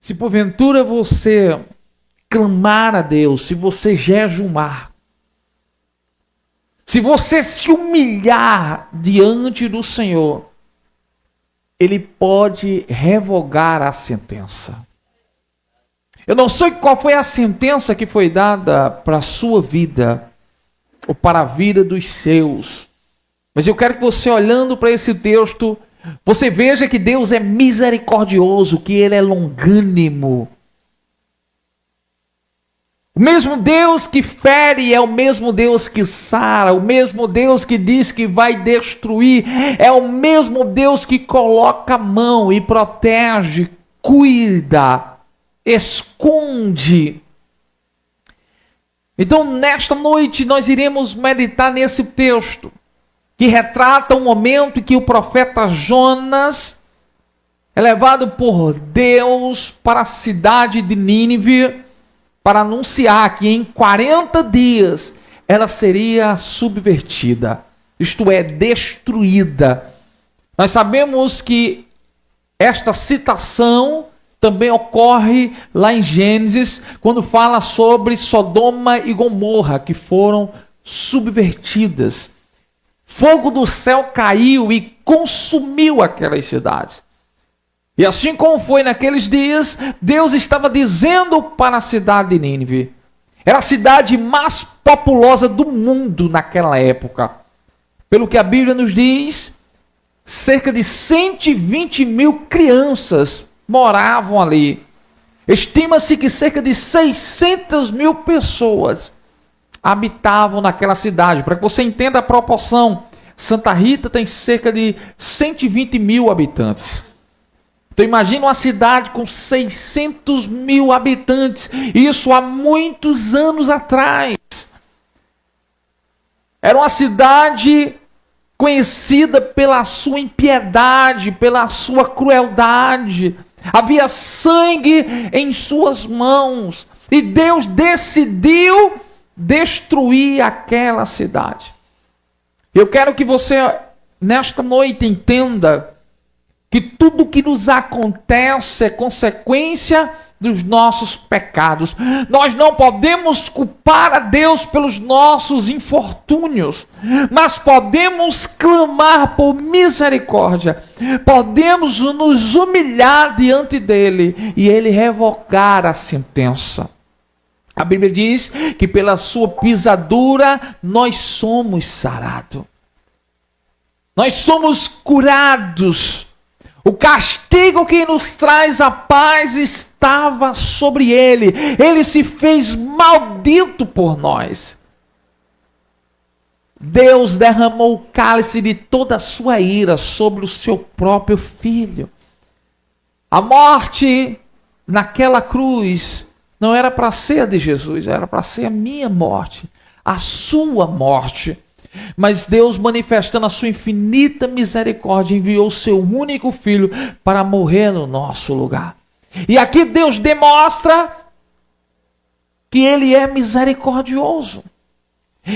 Se porventura você clamar a Deus, se você jejumar, se você se humilhar diante do Senhor, Ele pode revogar a sentença. Eu não sei qual foi a sentença que foi dada para a sua vida, ou para a vida dos seus. Mas eu quero que você, olhando para esse texto, você veja que Deus é misericordioso, que Ele é longânimo. O mesmo Deus que fere é o mesmo Deus que sara, o mesmo Deus que diz que vai destruir, é o mesmo Deus que coloca a mão e protege, cuida, esconde. Então, nesta noite, nós iremos meditar nesse texto, que retrata um momento em que o profeta Jonas é levado por Deus para a cidade de Nínive, para anunciar que em 40 dias ela seria subvertida, isto é, destruída. Nós sabemos que esta citação também ocorre lá em Gênesis, quando fala sobre Sodoma e Gomorra, que foram subvertidas. Fogo do céu caiu e consumiu aquelas cidades. E assim como foi naqueles dias, Deus estava dizendo para a cidade de Nínive. Era a cidade mais populosa do mundo naquela época. Pelo que a Bíblia nos diz, cerca de 120 mil crianças moravam ali. Estima-se que cerca de 600 mil pessoas habitavam naquela cidade. Para que você entenda a proporção, Santa Rita tem cerca de 120 mil habitantes. Então imagina uma cidade com 600 mil habitantes, isso há muitos anos atrás. Era uma cidade conhecida pela sua impiedade, pela sua crueldade. Havia sangue em suas mãos. E Deus decidiu destruir aquela cidade. Eu quero que você, nesta noite, entenda que tudo que nos acontece é consequência dos nossos pecados. Nós não podemos culpar a Deus pelos nossos infortúnios, mas podemos clamar por misericórdia. Podemos nos humilhar diante dele e ele revogar a sentença. A Bíblia diz que pela sua pisadura nós somos sarados. Nós somos curados. O castigo que nos traz a paz estava sobre ele. Ele se fez maldito por nós. Deus derramou o cálice de toda a sua ira sobre o seu próprio filho. A morte naquela cruz não era para ser a de Jesus, era para ser a minha morte, a sua morte. Mas Deus, manifestando a sua infinita misericórdia, enviou o seu único filho para morrer no nosso lugar. E aqui Deus demonstra que ele é misericordioso.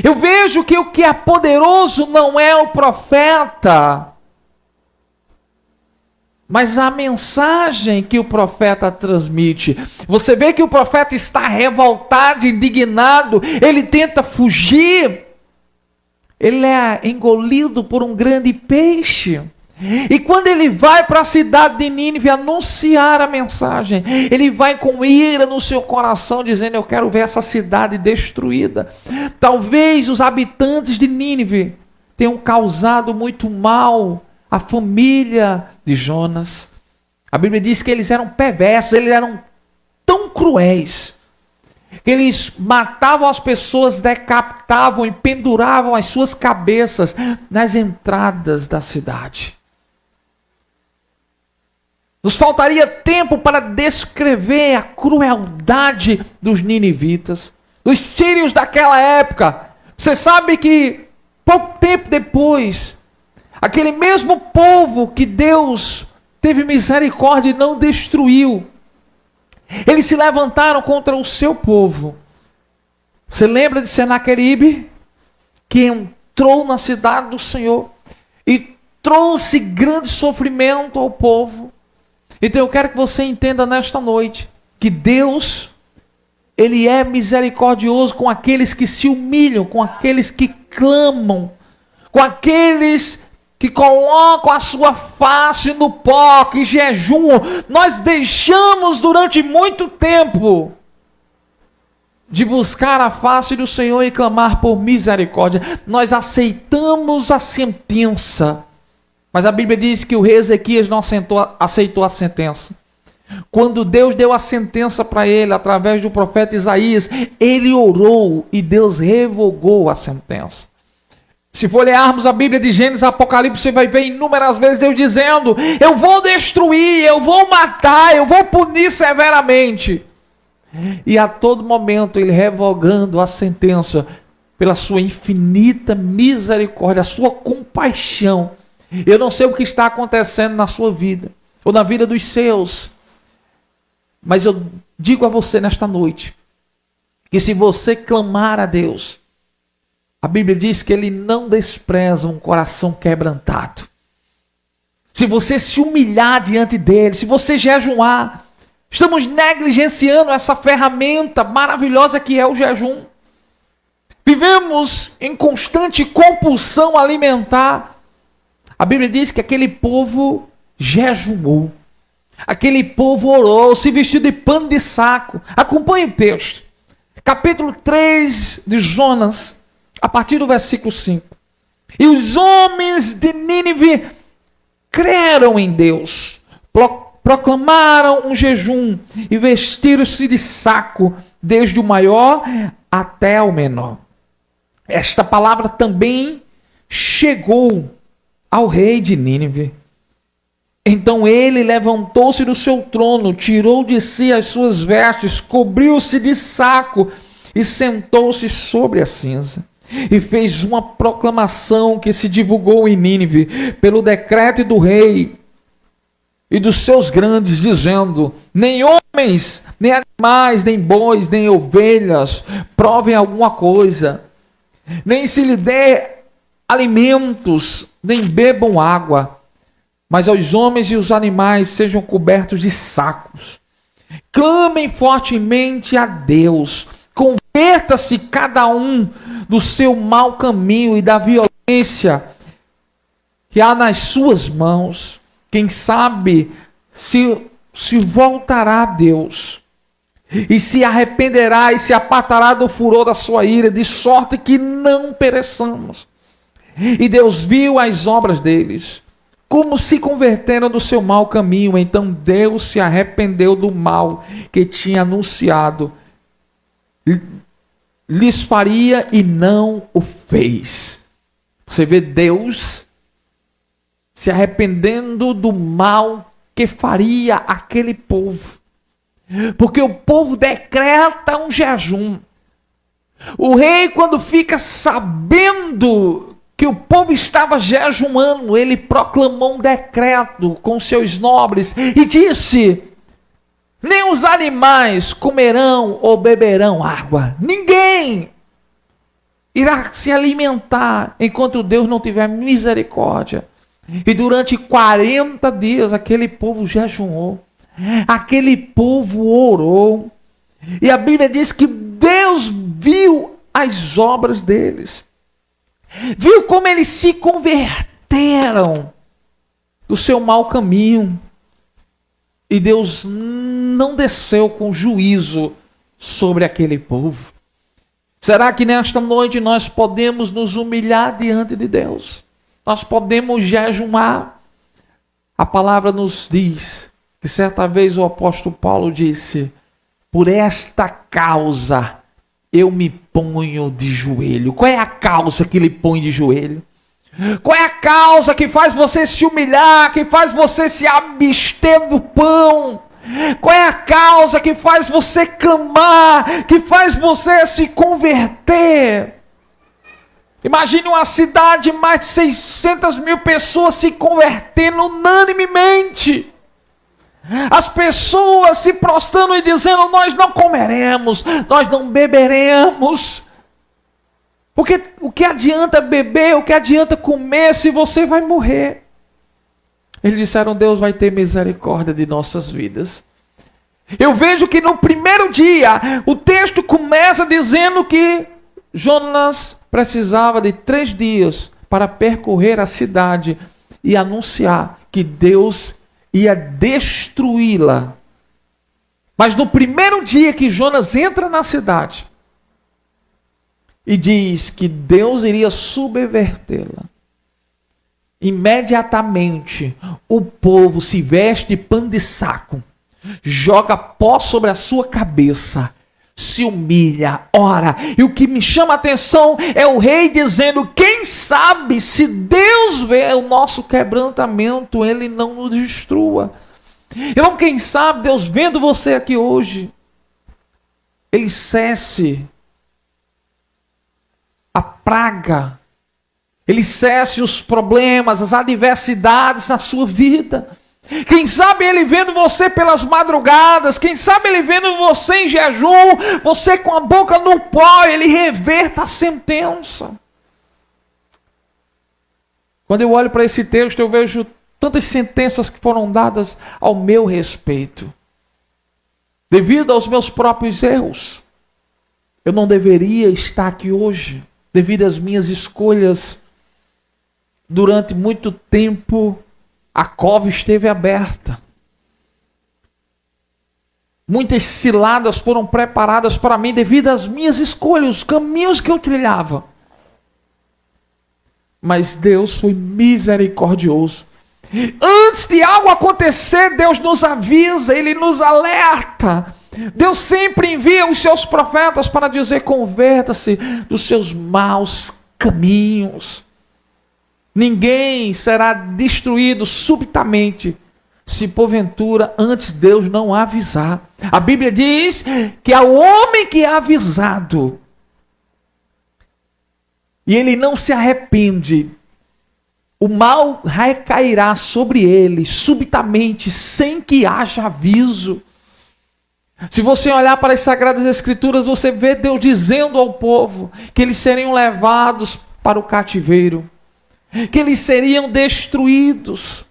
Eu vejo que o que é poderoso não é o profeta, mas a mensagem que o profeta transmite. Você vê que o profeta está revoltado, indignado, ele tenta fugir. Ele é engolido por um grande peixe. E quando ele vai para a cidade de Nínive anunciar a mensagem, ele vai com ira no seu coração, dizendo: eu quero ver essa cidade destruída. Talvez os habitantes de Nínive tenham causado muito mal à família de Jonas. A Bíblia diz que eles eram perversos, eles eram tão cruéis, que eles matavam as pessoas, decapitavam e penduravam as suas cabeças nas entradas da cidade. Nos faltaria tempo para descrever a crueldade dos ninivitas, dos sírios daquela época. Você sabe que pouco tempo depois, aquele mesmo povo que Deus teve misericórdia e não destruiu, eles se levantaram contra o seu povo. Você lembra de Senaqueribe, que entrou na cidade do Senhor e trouxe grande sofrimento ao povo? Então eu quero que você entenda nesta noite que Deus, Ele é misericordioso com aqueles que se humilham, com aqueles que clamam, com aqueles que colocam a sua face no pó, que jejuam. Nós deixamos durante muito tempo de buscar a face do Senhor e clamar por misericórdia. Nós aceitamos a sentença. Mas a Bíblia diz que o rei Ezequias não aceitou a sentença. Quando Deus deu a sentença para ele, através do profeta Isaías, ele orou e Deus revogou a sentença. Se folhearmos a Bíblia de Gênesis e Apocalipse, você vai ver inúmeras vezes Deus dizendo: eu vou destruir, eu vou matar, eu vou punir severamente. E a todo momento ele revogando a sentença pela sua infinita misericórdia, a sua compaixão. Eu não sei o que está acontecendo na sua vida, ou na vida dos seus, mas eu digo a você nesta noite, que se você clamar a Deus, a Bíblia diz que Ele não despreza um coração quebrantado. Se você se humilhar diante dEle, se você jejuar, estamos negligenciando essa ferramenta maravilhosa que é o jejum. Vivemos em constante compulsão alimentar. A Bíblia diz que aquele povo jejuou. Aquele povo orou, se vestiu de pano de saco. Acompanhe o texto. Capítulo 3 de Jonas, a partir do versículo 5. E os homens de Nínive creram em Deus, proclamaram um jejum e vestiram-se de saco, desde o maior até o menor. Esta palavra também chegou ao rei de Nínive. Então ele levantou-se do seu trono, tirou de si as suas vestes, cobriu-se de saco e sentou-se sobre a cinza. E fez uma proclamação que se divulgou em Nínive pelo decreto do rei e dos seus grandes, dizendo: nem homens, nem animais, nem bois, nem ovelhas provem alguma coisa, nem se lhe dê alimentos, nem bebam água, mas aos homens e os animais sejam cobertos de sacos. Clamem fortemente a Deus, converta-se cada um do seu mau caminho e da violência que há nas suas mãos. Quem sabe se voltará a Deus e se arrependerá e se apartará do furor da sua ira, de sorte que não pereçamos. E Deus viu as obras deles, como se converteram do seu mau caminho. Então Deus se arrependeu do mal que tinha anunciado lhes faria e não o fez. Você vê Deus se arrependendo do mal que faria aquele povo, porque o povo decreta um jejum. O rei, quando fica sabendo que o povo estava jejuando, ele proclamou um decreto com seus nobres e disse: nem os animais comerão ou beberão água. Ninguém irá se alimentar enquanto Deus não tiver misericórdia. E durante 40 dias aquele povo jejuou. Aquele povo orou. E a Bíblia diz que Deus viu as obras deles. Viu como eles se converteram do seu mau caminho. E Deus não desceu com juízo sobre aquele povo. Será que nesta noite nós podemos nos humilhar diante de Deus? Nós podemos jejuar? A palavra nos diz que certa vez o apóstolo Paulo disse: por esta causa eu me ponho de joelho. Qual é a causa que ele põe de joelho? Qual é a causa que faz você se humilhar, que faz você se abster do pão? Qual é a causa que faz você clamar, que faz você se converter? Imagine uma cidade de mais de 600 mil pessoas se convertendo unanimemente. As pessoas se prostrando e dizendo: nós não comeremos, nós não beberemos. Porque o que adianta beber, o que adianta comer se você vai morrer? Eles disseram: Deus vai ter misericórdia de nossas vidas. Eu vejo que no primeiro dia, o texto começa dizendo que Jonas precisava de 3 dias para percorrer a cidade e anunciar que Deus ia destruí-la. Mas no primeiro dia que Jonas entra na cidade e diz que Deus iria subvertê-la, imediatamente o povo se veste de pano de saco, joga pó sobre a sua cabeça, se humilha, ora. E o que me chama a atenção é o rei dizendo: quem sabe, se Deus vê o nosso quebrantamento, Ele não nos destrua. Então, quem sabe, Deus vendo você aqui hoje, Ele cesse a praga, Ele cesse os problemas, as adversidades na sua vida. Quem sabe Ele vendo você pelas madrugadas, quem sabe Ele vendo você em jejum, você com a boca no pó, Ele reverta a sentença. Quando eu olho para esse texto, eu vejo tantas sentenças que foram dadas ao meu respeito. Devido aos meus próprios erros, eu não deveria estar aqui hoje. Devido às minhas escolhas, durante muito tempo, a cova esteve aberta. Muitas ciladas foram preparadas para mim devido às minhas escolhas, os caminhos que eu trilhava. Mas Deus foi misericordioso. Antes de algo acontecer, Deus nos avisa, Ele nos alerta. Deus sempre envia os seus profetas para dizer: converta-se dos seus maus caminhos. Ninguém será destruído subitamente, se porventura antes Deus não avisar. A Bíblia diz que ao homem que é avisado, e ele não se arrepende, o mal recairá sobre ele subitamente, sem que haja aviso. Se você olhar para as Sagradas Escrituras, você vê Deus dizendo ao povo que eles seriam levados para o cativeiro, que eles seriam destruídos.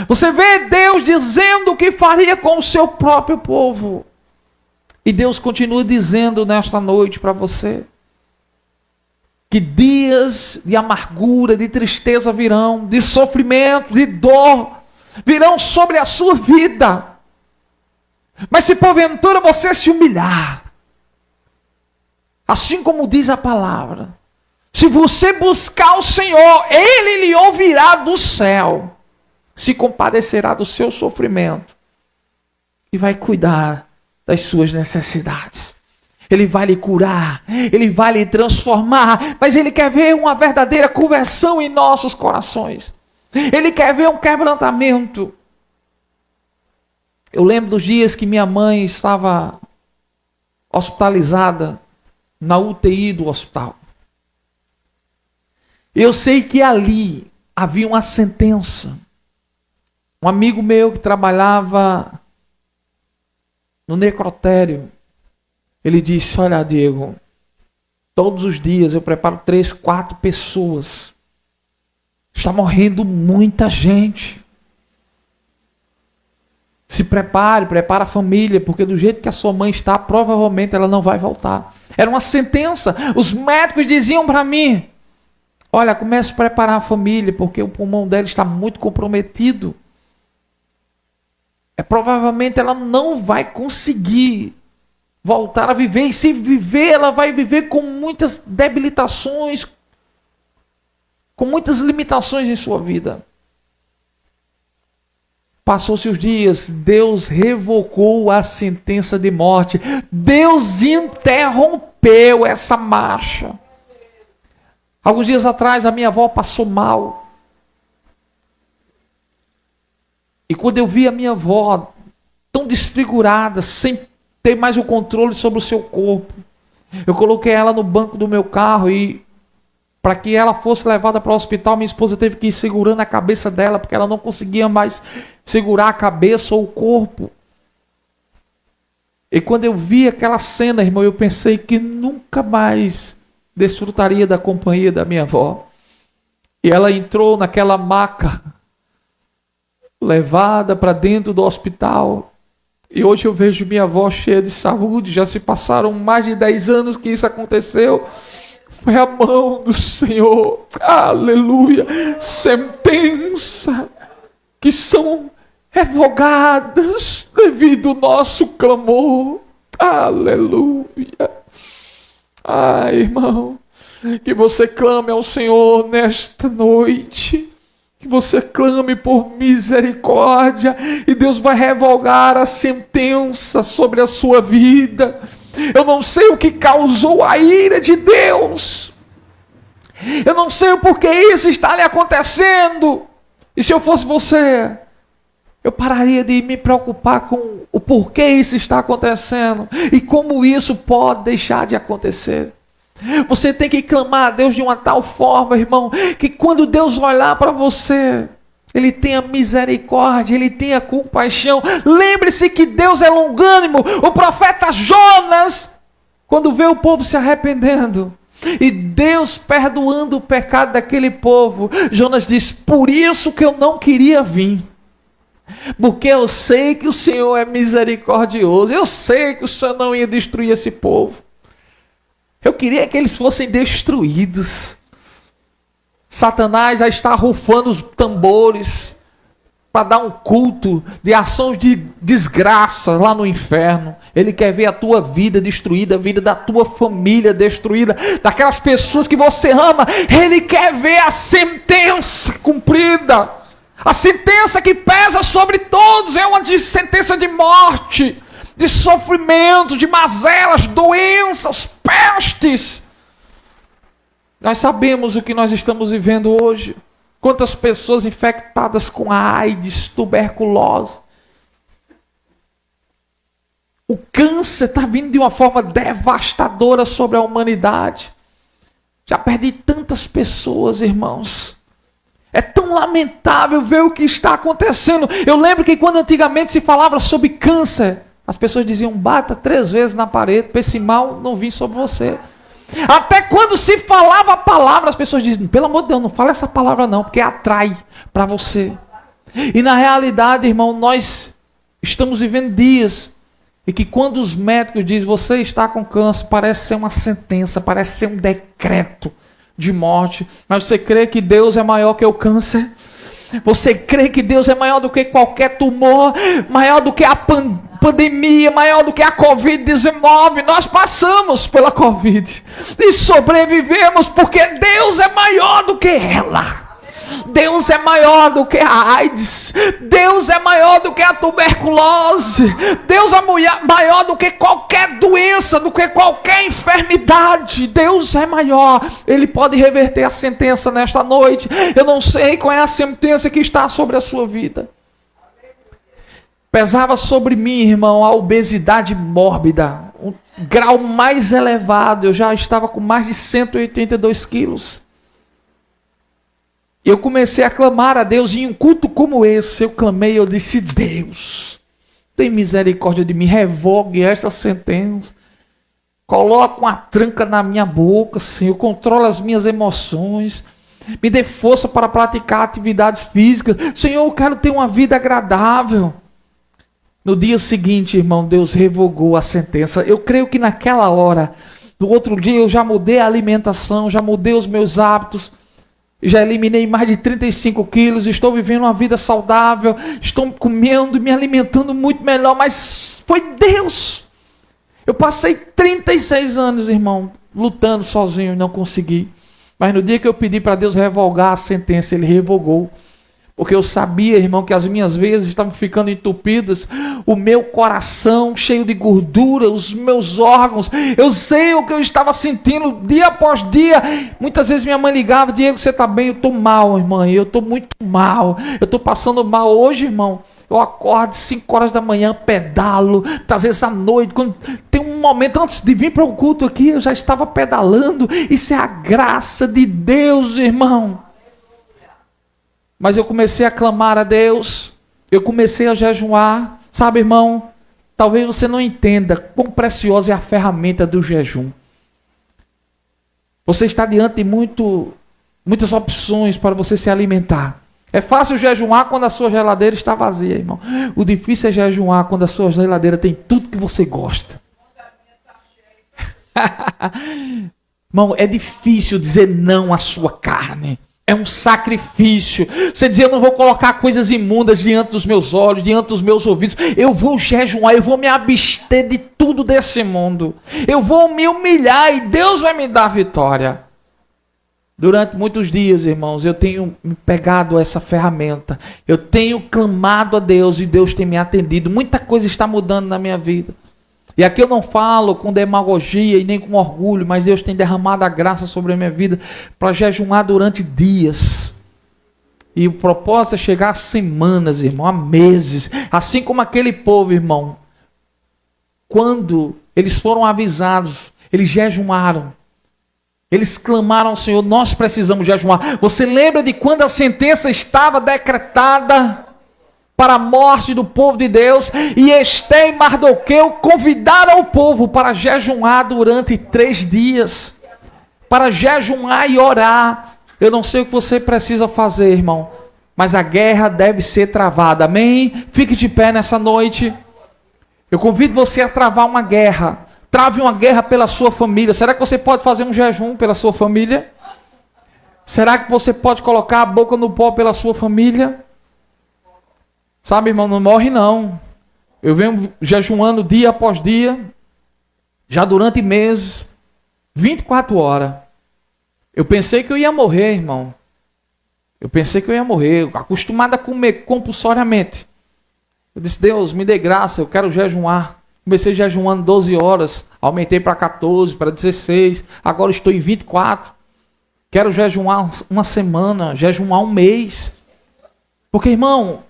Você vê Deus dizendo o que faria com o seu próprio povo. E Deus continua dizendo nesta noite para você que dias de amargura, de tristeza virão, de sofrimento, de dor, virão sobre a sua vida. Mas se porventura você se humilhar, assim como diz a palavra, se você buscar o Senhor, Ele lhe ouvirá do céu, se compadecerá do seu sofrimento e vai cuidar das suas necessidades. Ele vai lhe curar, Ele vai lhe transformar, mas Ele quer ver uma verdadeira conversão em nossos corações. Ele quer ver um quebrantamento. Eu lembro dos dias que minha mãe estava hospitalizada na UTI do hospital. Eu sei que ali havia uma sentença. Um amigo meu que trabalhava no necrotério, ele disse: olha, Diego, todos os dias eu preparo 3, 4 pessoas. Está morrendo muita gente. Se prepare, prepara a família, porque do jeito que a sua mãe está, provavelmente ela não vai voltar. Era uma sentença. Os médicos diziam para mim: olha, comece a preparar a família, porque o pulmão dela está muito comprometido. Provavelmente ela não vai conseguir voltar a viver. E se viver, ela vai viver com muitas debilitações, com muitas limitações em sua vida. Passou-se os dias, Deus revogou a sentença de morte. Deus interrompeu essa marcha. Alguns dias atrás, a minha avó passou mal. E quando eu vi a minha avó tão desfigurada, sem ter mais o controle sobre o seu corpo, eu coloquei ela no banco do meu carro e, para que ela fosse levada para o hospital, minha esposa teve que ir segurando a cabeça dela, porque ela não conseguia mais segurar a cabeça ou o corpo. E quando eu vi aquela cena, irmão, eu pensei que nunca mais desfrutaria da companhia da minha avó. E ela entrou naquela maca levada para dentro do hospital. E hoje eu vejo minha avó cheia de saúde. Já se passaram mais de 10 anos que isso aconteceu. Foi a mão do Senhor. Aleluia. Sentença que são revogadas devido ao nosso clamor. Aleluia. Ai, irmão, que você clame ao Senhor nesta noite. Que você clame por misericórdia. E Deus vai revogar a sentença sobre a sua vida. Eu não sei o que causou a ira de Deus. Eu não sei o porquê isso está lhe acontecendo. E se eu fosse você, eu pararia de me preocupar com o porquê isso está acontecendo e como isso pode deixar de acontecer. Você tem que clamar a Deus de uma tal forma, irmão, que quando Deus olhar para você, Ele tenha misericórdia, Ele tenha compaixão. Lembre-se que Deus é longânimo. O profeta Jonas, quando vê o povo se arrependendo e Deus perdoando o pecado daquele povo, Jonas diz: por isso que eu não queria vir. Porque eu sei que o Senhor é misericordioso. Eu sei que o Senhor não ia destruir esse povo. Eu queria que eles fossem destruídos. Satanás já está rufando os tambores para dar um culto de ações de desgraça lá no inferno. Ele quer ver a tua vida destruída, a vida da tua família destruída, daquelas pessoas que você ama. Ele quer ver a sentença cumprida. A sentença que pesa sobre todos é uma sentença de morte, de sofrimento, de mazelas, doenças, pestes. Nós sabemos o que nós estamos vivendo hoje. Quantas pessoas infectadas com a AIDS, tuberculose. O câncer está vindo de uma forma devastadora sobre a humanidade. Já perdi tantas pessoas, irmãos. É tão lamentável ver o que está acontecendo. Eu lembro que quando antigamente se falava sobre câncer, as pessoas diziam: bata 3 vezes na parede para esse mal não vir sobre você. Até quando se falava a palavra, as pessoas diziam: pelo amor de Deus, não fala essa palavra não, porque atrai para você. E na realidade, irmão, nós estamos vivendo dias e que quando os médicos dizem: você está com câncer, parece ser uma sentença, parece ser um decreto de morte. Mas você crê que Deus é maior que o câncer? Você crê que Deus é maior do que qualquer tumor, maior do que a pandemia, maior do que a Covid-19? Nós passamos pela Covid e sobrevivemos porque Deus é maior do que ela. Deus é maior do que a AIDS. Deus é maior do que a tuberculose. Deus é maior do que qualquer doença, do que qualquer enfermidade. Deus é maior. Ele pode reverter a sentença nesta noite. Eu não sei qual é a sentença que está sobre a sua vida. Pesava sobre mim, irmão, a obesidade mórbida. Um grau mais elevado. Eu já estava com mais de 182 quilos. Eu comecei a clamar a Deus, e em um culto como esse, eu clamei, eu disse: Deus, tem misericórdia de mim, revogue esta sentença, coloque uma tranca na minha boca, Senhor, controle as minhas emoções, me dê força para praticar atividades físicas, Senhor, eu quero ter uma vida agradável. No dia seguinte, irmão, Deus revogou a sentença. Eu creio que naquela hora, no outro dia, eu já mudei a alimentação, já mudei os meus hábitos, já eliminei mais de 35 quilos, estou vivendo uma vida saudável, estou comendo e me alimentando muito melhor, mas foi Deus. Eu passei 36 anos, irmão, lutando sozinho e não consegui. Mas no dia que eu pedi para Deus revogar a sentença, Ele revogou. Porque eu sabia, irmão, que as minhas veias estavam ficando entupidas, o meu coração cheio de gordura, os meus órgãos. Eu sei o que eu estava sentindo dia após dia. Muitas vezes minha mãe ligava: Diego, você está bem? Eu estou mal, irmã, eu estou muito mal. Eu estou passando mal hoje, irmão. Eu acordo 5 horas da manhã, pedalo, às vezes à noite, quando tem um momento antes de vir para o culto aqui, eu já estava pedalando. Isso é a graça de Deus, irmão. Mas eu comecei a clamar a Deus, eu comecei a jejuar. Sabe, irmão, talvez você não entenda quão preciosa é a ferramenta do jejum. Você está diante de muitas opções para você se alimentar. É fácil jejuar quando a sua geladeira está vazia, irmão. O difícil é jejuar quando a sua geladeira tem tudo que você gosta. Irmão, é difícil dizer não à sua carne. É um sacrifício. Você dizer, eu não vou colocar coisas imundas diante dos meus olhos, diante dos meus ouvidos. Eu vou jejuar, eu vou me abster de tudo desse mundo. Eu vou me humilhar e Deus vai me dar vitória. Durante muitos dias, irmãos, eu tenho me pegado a essa ferramenta. Eu tenho clamado a Deus e Deus tem me atendido. Muita coisa está mudando na minha vida. E aqui eu não falo com demagogia e nem com orgulho, mas Deus tem derramado a graça sobre a minha vida para jejuar durante dias. E o propósito é chegar a semanas, irmão, a meses. Assim como aquele povo, irmão, quando eles foram avisados, eles jejuaram. Eles clamaram ao Senhor, nós precisamos jejuar. Você lembra de quando a sentença estava decretada para a morte do povo de Deus? E Esté e Mardoqueu convidaram o povo para jejuar durante 3 dias. Para jejuar e orar. Eu não sei o que você precisa fazer, irmão, mas a guerra deve ser travada, amém? Fique de pé nessa noite. Eu convido você a travar uma guerra. Trave uma guerra pela sua família. Será que você pode fazer um jejum pela sua família? Será que você pode colocar a boca no pó pela sua família? Sabe, irmão, não morre não. Eu venho jejuando dia após dia, já durante meses, 24 horas. Eu pensei que eu ia morrer, irmão. Eu pensei que eu ia morrer, acostumado a comer compulsoriamente. Eu disse, Deus, me dê graça, eu quero jejuar. Comecei jejuando 12 horas, aumentei para 14, para 16, agora estou em 24. Quero jejuar uma semana, jejuar um mês. Porque, irmão,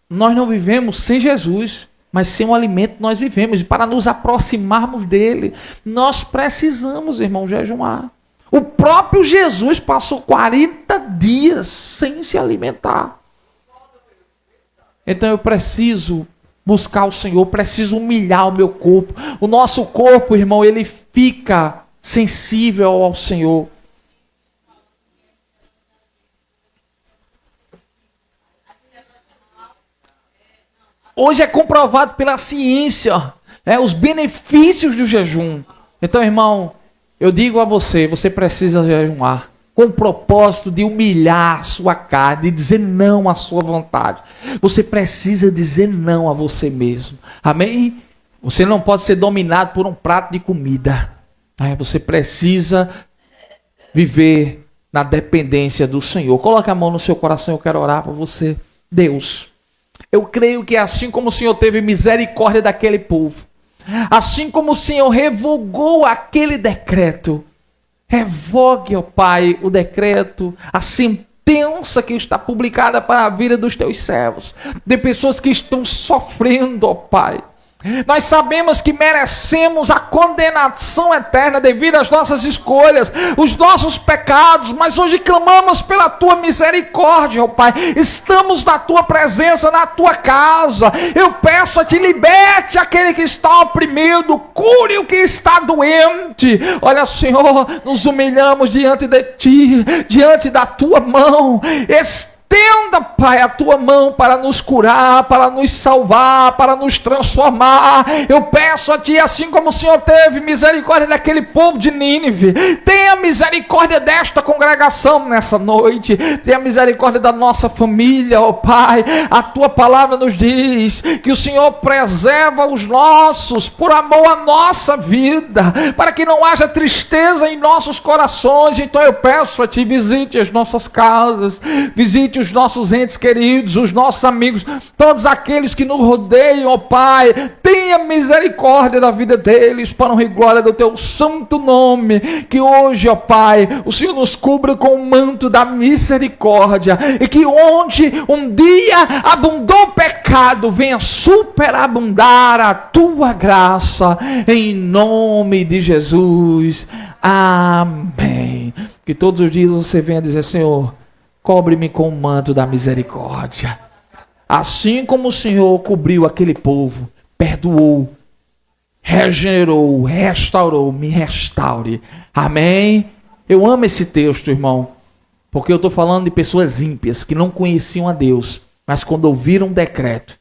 nós não vivemos sem Jesus, mas sem o alimento nós vivemos. E para nos aproximarmos dele, nós precisamos, irmão, jejuar. O próprio Jesus passou 40 dias sem se alimentar. Então eu preciso buscar o Senhor, preciso humilhar o meu corpo. O nosso corpo, irmão, ele fica sensível ao Senhor. Hoje é comprovado pela ciência, os benefícios do jejum. Então, irmão, eu digo a você, você precisa jejuar com o propósito de humilhar a sua carne, de dizer não à sua vontade. Você precisa dizer não a você mesmo. Amém? Você não pode ser dominado por um prato de comida. Você precisa viver na dependência do Senhor. Coloque a mão no seu coração, eu quero orar para você. Deus, eu creio que assim como o Senhor teve misericórdia daquele povo, assim como o Senhor revogou aquele decreto, revogue, ó Pai, o decreto, a sentença que está publicada para a vida dos teus servos, de pessoas que estão sofrendo, ó Pai. Nós sabemos que merecemos a condenação eterna devido às nossas escolhas, os nossos pecados, mas hoje clamamos pela tua misericórdia, ó Pai. Estamos na tua presença, na tua casa. Eu peço a ti, liberte aquele que está oprimido, cure o que está doente. Olha, Senhor, nos humilhamos diante de ti, diante da tua mão. Estenda, Pai, a tua mão para nos curar, para nos salvar, para nos transformar. Eu peço a ti, assim como o Senhor teve misericórdia daquele povo de Nínive, tenha misericórdia desta congregação nessa noite, tenha misericórdia da nossa família, ó Pai. A tua palavra nos diz que o Senhor preserva os nossos por amor à nossa vida, para que não haja tristeza em nossos corações. Então eu peço a ti, visite as nossas casas, visite os nossos entes queridos, os nossos amigos, todos aqueles que nos rodeiam, ó Pai. Tenha misericórdia da vida deles, para honra e glória do teu santo nome. Que hoje, ó Pai, o Senhor nos cubra com o manto da misericórdia, e que onde um dia abundou o pecado, venha superabundar a tua graça, em nome de Jesus. Amém. Que todos os dias você venha dizer, Senhor, cobre-me com o manto da misericórdia. Assim como o Senhor cobriu aquele povo, perdoou, regenerou, restaurou, me restaure. Amém? Eu amo esse texto, irmão. Porque eu estou falando de pessoas ímpias que não conheciam a Deus, mas quando ouviram um decreto,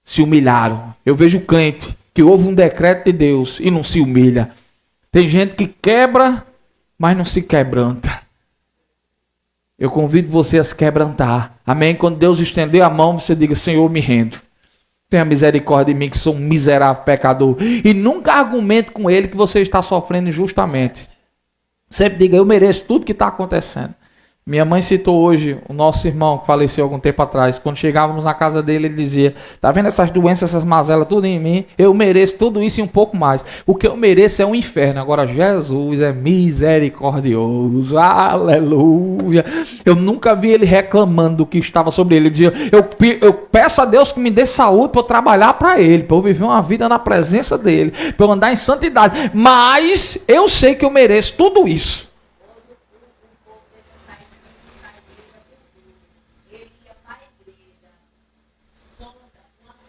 se humilharam. Eu vejo crente que ouve um decreto de Deus e não se humilha. Tem gente que quebra, mas não se quebranta. Eu convido você a se quebrantar. Amém? Quando Deus estender a mão, você diga: Senhor, me rendo. Tenha misericórdia de mim, que sou um miserável pecador. E nunca argumente com ele que você está sofrendo injustamente. Sempre diga: eu mereço tudo que está acontecendo. Minha mãe citou hoje o nosso irmão que faleceu algum tempo atrás. Quando chegávamos na casa dele, ele dizia: tá vendo essas doenças, essas mazelas, tudo em mim? Eu mereço tudo isso e um pouco mais. O que eu mereço é um inferno. Agora Jesus é misericordioso. Aleluia. Eu nunca vi ele reclamando do que estava sobre ele. Ele dizia: eu peço a Deus que me dê saúde para eu trabalhar para ele, para eu viver uma vida na presença dele, para eu andar em santidade. Mas eu sei que eu mereço tudo isso.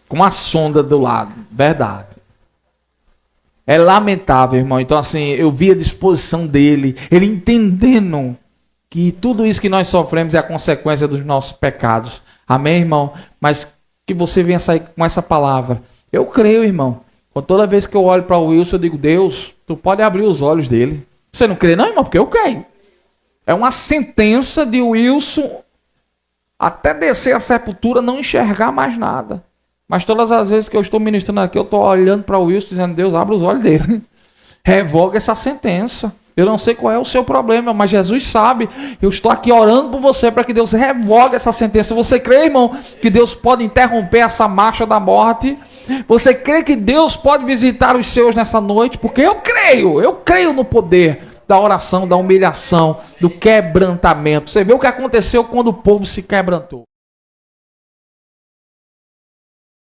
Com a sonda do lado. Verdade. É lamentável, irmão. Então, assim, eu vi a disposição dele. Ele entendendo que tudo isso que nós sofremos é a consequência dos nossos pecados. Amém, irmão? Mas que você venha sair com essa palavra. Eu creio, irmão. Toda vez que eu olho para o Wilson, eu digo: Deus, tu pode abrir os olhos dele. Você não crê não, irmão? Porque eu creio. É uma sentença de Wilson até descer a sepultura, não enxergar mais nada. Mas todas as vezes que eu estou ministrando aqui, eu estou olhando para o Wilson dizendo: Deus, abre os olhos dele. Revoga essa sentença. Eu não sei qual é o seu problema, mas Jesus sabe. Eu estou aqui orando por você para que Deus revogue essa sentença. Você crê, irmão, que Deus pode interromper essa marcha da morte? Você crê que Deus pode visitar os seus nessa noite? Porque eu creio no poder da oração, da humilhação, do quebrantamento. Você vê o que aconteceu quando o povo se quebrantou.